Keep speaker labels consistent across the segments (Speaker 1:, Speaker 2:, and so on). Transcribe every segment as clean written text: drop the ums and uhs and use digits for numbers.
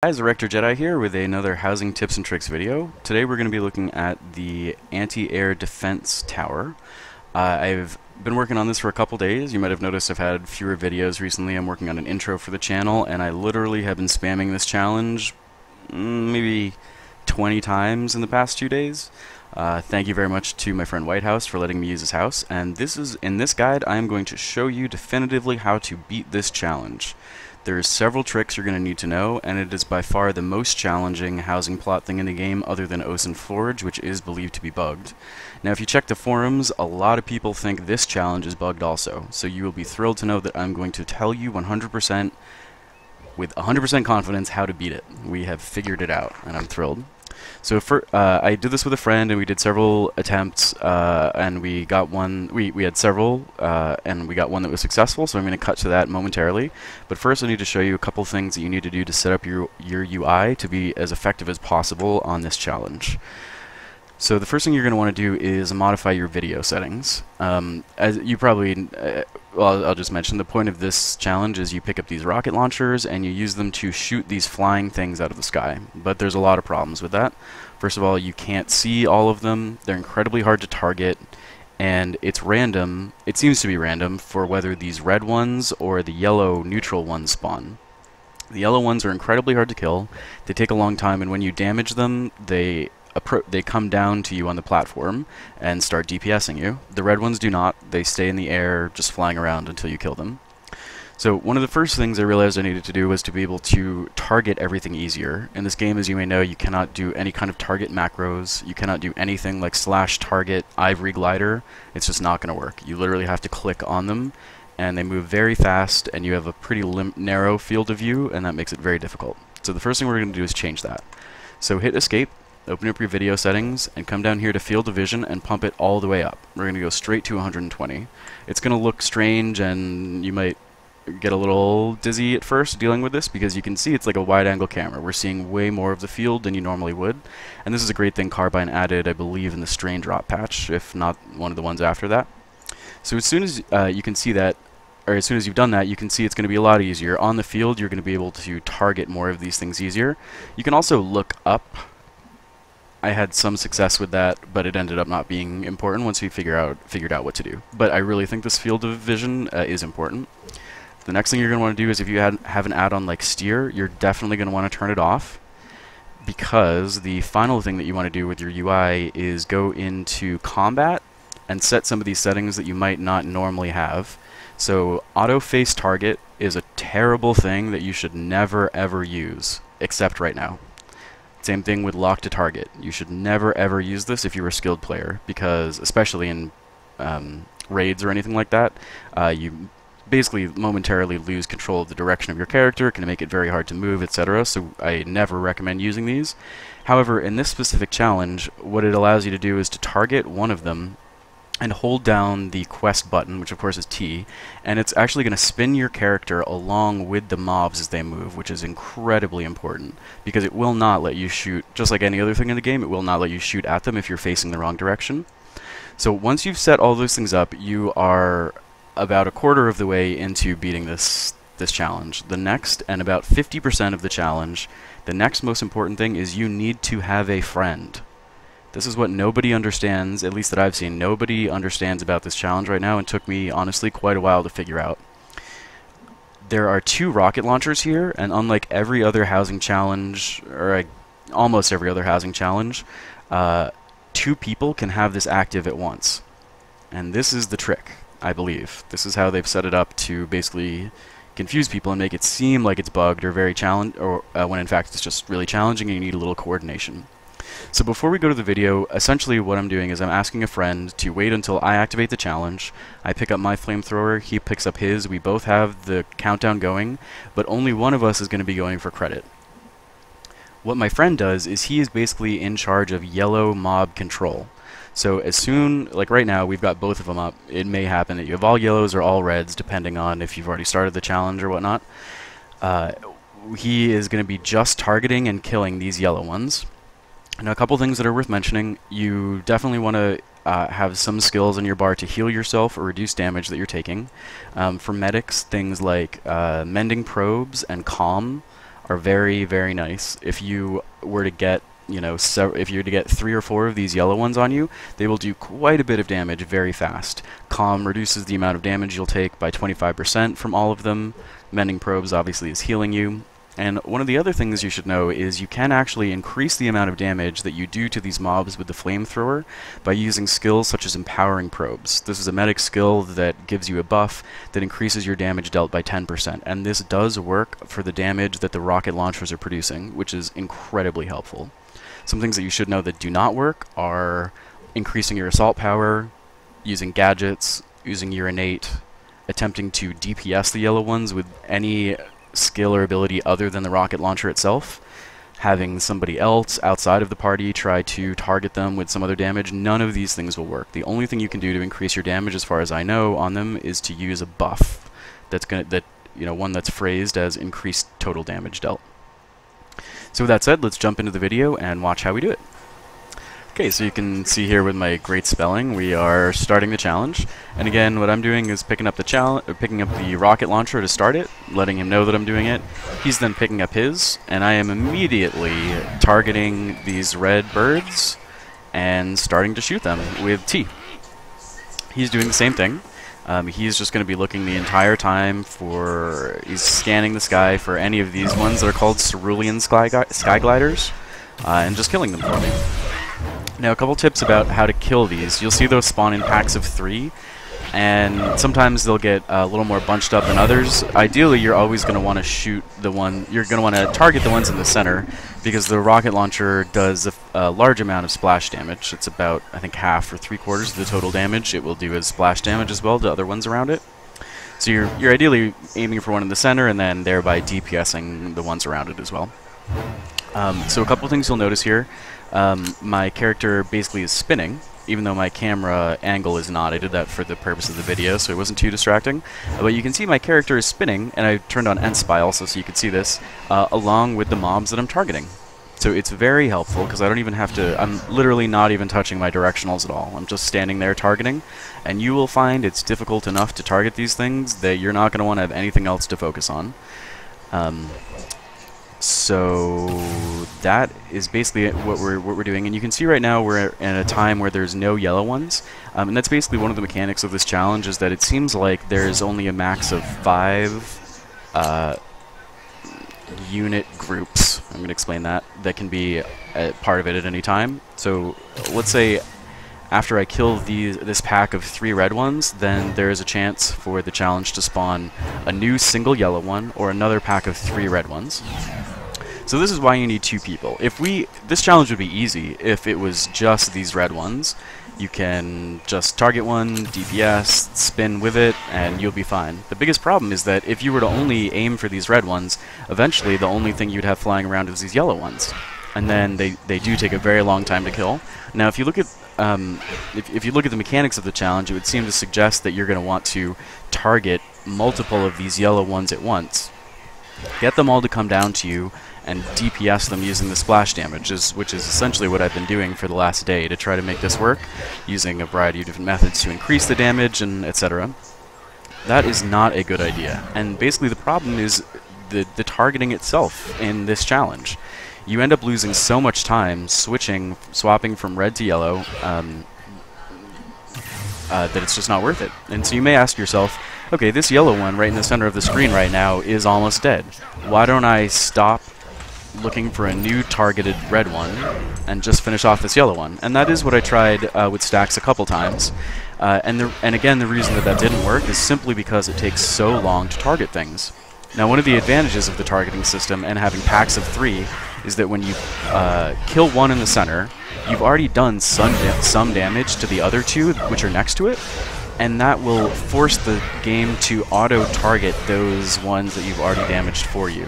Speaker 1: Guys, Rector Jedi here with another housing tips and tricks video. Today we're going to be looking at the anti-air defense tower. I've been working on this for a couple days. You might have noticed I've had fewer videos recently. I'm working on an intro for the channel, and I literally have been spamming this challenge maybe 20 times in the past 2 days. Thank you very much to my friend Whitehouse for letting me use his house, and in this guide I am going to show you definitively how to beat this challenge. There's several tricks you're going to need to know, and it is by far the most challenging housing plot thing in the game other than Ocean Forge, which is believed to be bugged. Now if you check the forums, a lot of people think this challenge is bugged also, so you will be thrilled to know that I'm going to tell you 100% with 100% confidence how to beat it. We have figured it out, and I'm thrilled. So I did this with a friend, and we did several attempts, and we got one. We had several, and we got one that was successful. So I'm going to cut to that momentarily. But first, I need to show you a couple things that you need to do to set up your UI to be as effective as possible on this challenge. So the first thing you're going to want to do is modify your video settings. As you probably, well, I'll just mention the point of this challenge is you pick up these rocket launchers and you use them to shoot these flying things out of the sky. But there's a lot of problems with that. First of all, you can't see all of them. They're incredibly hard to target, and it's random. It seems to be random for whether these red ones or the yellow neutral ones spawn. The yellow ones are incredibly hard to kill. They take a long time, and when you damage them, they come down to you on the platform and start DPSing you. The red ones do not. They stay in the air, just flying around until you kill them. So one of the first things I realized I needed to do was to be able to target everything easier. In this game, as you may know, you cannot do any kind of target macros. You cannot do anything like /target ivory glider. It's just not going to work. You literally have to click on them, and they move very fast, and you have a pretty narrow field of view, and that makes it very difficult. So the first thing we're going to do is change that. So hit escape. Open up your video settings and come down here to field of vision and pump it all the way up. We're going to go straight to 120. It's going to look strange and you might get a little dizzy at first dealing with this because you can see it's like a wide angle camera. We're seeing way more of the field than you normally would. And this is a great thing Carbine added, I believe, in the strain drop patch, if not one of the ones after that. So as soon as you can see that, or as soon as you've done that, you can see it's going to be a lot easier. On the field, you're going to be able to target more of these things easier. You can also look up. I had some success with that, but it ended up not being important once we figured out what to do. But I really think this field of vision is important. The next thing you're going to want to do is if you have an add-on like steer, you're definitely going to want to turn it off, because the final thing that you want to do with your UI is go into combat and set some of these settings that you might not normally have. So auto face target is a terrible thing that you should never ever use, except right now. Same thing with lock to target. You should never ever use this if you're a skilled player, because especially in raids or anything like that, you basically momentarily lose control of the direction of your character. It can make it very hard to move, etc. So I never recommend using these. However, in this specific challenge, what it allows you to do is to target one of them and hold down the quest button, which of course is T, and it's actually going to spin your character along with the mobs as they move, which is incredibly important, because it will not let you shoot, just like any other thing in the game, it will not let you shoot at them if you're facing the wrong direction. So once you've set all those things up, you are about a quarter of the way into beating this challenge. The next, and about 50% of the challenge, the next most important thing is you need to have a friend. This is what nobody understands, at least that I've seen. Nobody understands about this challenge right now, and took me, honestly, quite a while to figure out. There are 2 rocket launchers here, and unlike every other housing challenge, or almost every other housing challenge, 2 people can have this active at once. And this is the trick, I believe. This is how they've set it up to basically confuse people and make it seem like it's bugged or very challenging, or when in fact it's just really challenging and you need a little coordination. So before we go to the video, essentially what I'm doing is I'm asking a friend to wait until I activate the challenge. I pick up my flamethrower, he picks up his, we both have the countdown going, but only one of us is going to be going for credit. What my friend does is he is basically in charge of yellow mob control. So as soon, like right now, we've got both of them up. It may happen that you have all yellows or all reds, depending on if you've already started the challenge or whatnot. He is going to be just targeting and killing these yellow ones. Now, a couple things that are worth mentioning. You definitely want to have some skills in your bar to heal yourself or reduce damage that you're taking. For medics, things like mending probes and calm are very, very nice. If you were to get, you know, if you were to get 3 or 4 of these yellow ones on you, they will do quite a bit of damage very fast. Calm reduces the amount of damage you'll take by 25% from all of them. Mending Probes obviously is healing you. And one of the other things you should know is you can actually increase the amount of damage that you do to these mobs with the Flamethrower by using skills such as Empowering Probes. This is a medic skill that gives you a buff that increases your damage dealt by 10%, and this does work for the damage that the rocket launchers are producing, which is incredibly helpful. Some things that you should know that do not work are increasing your assault power, using gadgets, using your innate, attempting to DPS the yellow ones with any skill or ability other than the rocket launcher itself, having somebody else outside of the party try to target them with some other damage. None of these things will work. The only thing you can do to increase your damage, as far as I know, on them is to use a buff one that's phrased as increased total damage dealt. So with that said, let's jump into the video and watch how we do it. Okay, so you can see here with my great spelling, we are starting the challenge. And again, what I'm doing is picking up the rocket launcher to start it, letting him know that I'm doing it. He's then picking up his, and I am immediately targeting these red birds and starting to shoot them with T. He's doing the same thing. He's just going to be looking the entire time for... He's scanning the sky for any of these ones that are called cerulean sky gliders, and just killing them for me. Now, a couple tips about how to kill these. You'll see those spawn in packs of 3, and sometimes they'll get a little more bunched up than others. Ideally, you're always going to want to shoot the one... You're going to want to target the ones in the center, because the rocket launcher does a large amount of splash damage. It's about, I think, half or 3/4 of the total damage it will do as splash damage as well to other ones around it. So you're ideally aiming for one in the center, and then thereby DPSing the ones around it as well. So a couple things you'll notice here. My character basically is spinning, even though my camera angle is not. I did that for the purpose of the video, so it wasn't too distracting. But you can see my character is spinning, and I turned on N-Spy also so you could see this, along with the mobs that I'm targeting. So it's very helpful, because I don't even have to... I'm literally not even touching my directionals at all. I'm just standing there targeting, and you will find it's difficult enough to target these things that you're not going to want to have anything else to focus on. So that is basically what we're doing, and you can see right now we're in a time where there's no yellow ones, and that's basically one of the mechanics of this challenge, is that it seems like there's only a max of 5 unit groups. I'm going to explain that can be a part of it at any time. So let's say after I kill this pack of 3 red ones, then there is a chance for the challenge to spawn a new single yellow one or another pack of 3 red ones. So this is why you need 2 people. This challenge would be easy if it was just these red ones. You can just target one, DPS, spin with it, and you'll be fine. The biggest problem is that if you were to only aim for these red ones, eventually the only thing you'd have flying around is these yellow ones. And then they do take a very long time to kill. Now, if you look at if you look at the mechanics of the challenge, it would seem to suggest that you're going to want to target multiple of these yellow ones at once. Get them all to come down to you and DPS them using the splash damage, which is essentially what I've been doing for the last day to try to make this work, using a variety of different methods to increase the damage and etc. That is not a good idea, and basically the problem is the targeting itself in this challenge. You end up losing so much time swapping from red to yellow that it's just not worth it. And so you may ask yourself, okay, this yellow one right in the center of the screen right now is almost dead. Why don't I stop looking for a new targeted red one and just finish off this yellow one? And that is what I tried with stacks a couple times. And again, the reason that didn't work is simply because it takes so long to target things. Now, one of the advantages of the targeting system and having packs of 3 is that when you kill one in the center, you've already done some damage to the other 2 which are next to it, and that will force the game to auto-target those ones that you've already damaged for you.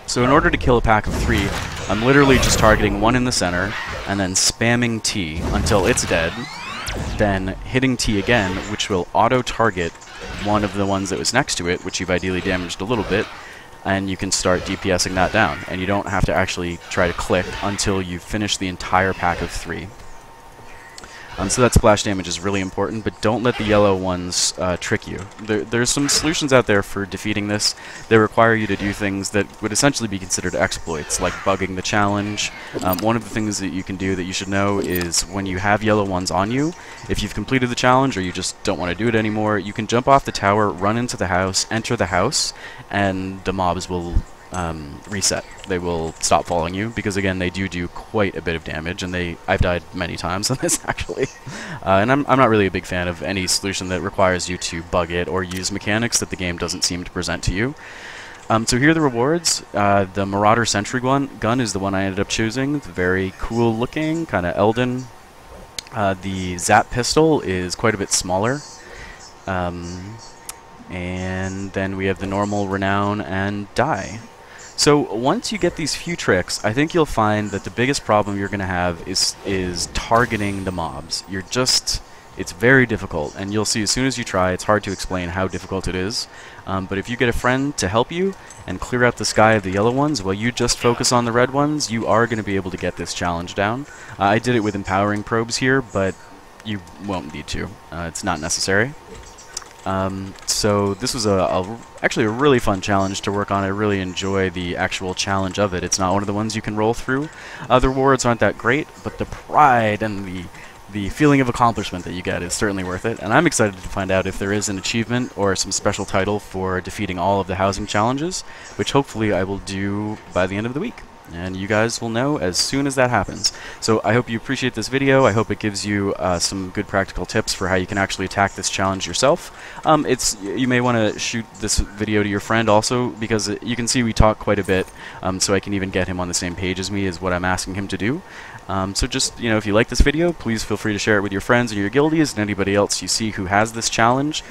Speaker 1: So in order to kill a pack of 3, I'm literally just targeting one in the center, and then spamming T until it's dead, then hitting T again, which will auto-target one of the ones that was next to it, which you've ideally damaged a little bit, and you can start DPSing that down. And you don't have to actually try to click until you finish the entire pack of 3. So that splash damage is really important, but don't let the yellow ones trick you. There's some solutions out there for defeating this. They require you to do things that would essentially be considered exploits, like bugging the challenge. One of the things that you can do that you should know is when you have yellow ones on you, if you've completed the challenge or you just don't want to do it anymore, you can jump off the tower, run into the house, enter the house, and the mobs will reset. They will stop following you because, again, they do quite a bit of damage, and I've died many times on this actually. And I'm not really a big fan of any solution that requires you to bug it or use mechanics that the game doesn't seem to present to you. So here are the rewards. The Marauder Sentry gun is the one I ended up choosing. It's very cool looking, kind of Elden. The Zap pistol is quite a bit smaller. And then we have the normal Renown and Die. So once you get these few tricks, I think you'll find that the biggest problem you're going to have is targeting the mobs. It's very difficult, and you'll see as soon as you try, it's hard to explain how difficult it is. But if you get a friend to help you and clear out the sky of the yellow ones while you just focus on the red ones, you are going to be able to get this challenge down. I did it with empowering probes here, but you won't need to. It's not necessary. So this was actually a really fun challenge to work on. I really enjoy the actual challenge of it. It's not one of the ones you can roll through. The rewards aren't that great, but the pride and the feeling of accomplishment that you get is certainly worth it. And I'm excited to find out if there is an achievement or some special title for defeating all of the housing challenges, which hopefully I will do by the end of the week. And you guys will know as soon as that happens. So I hope you appreciate this video. I hope it gives you some good practical tips for how you can actually attack this challenge yourself. You may want to shoot this video to your friend also, because you can see we talk quite a bit, so I can even get him on the same page as me is what I'm asking him to do. So just, if you like this video, please feel free to share it with your friends and your guildies and anybody else you see who has this challenge,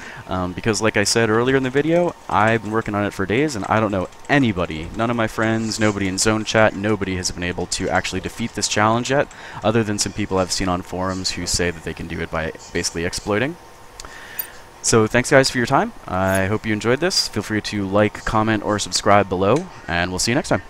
Speaker 1: because like I said earlier in the video, I've been working on it for days and I don't know anybody, none of my friends, nobody in zone chat, nobody has been able to actually defeat this challenge yet, other than some people I've seen on forums who say that they can do it by basically exploiting. So thanks guys for your time. I hope you enjoyed this. Feel free to like, comment, or subscribe below, and we'll see you next time.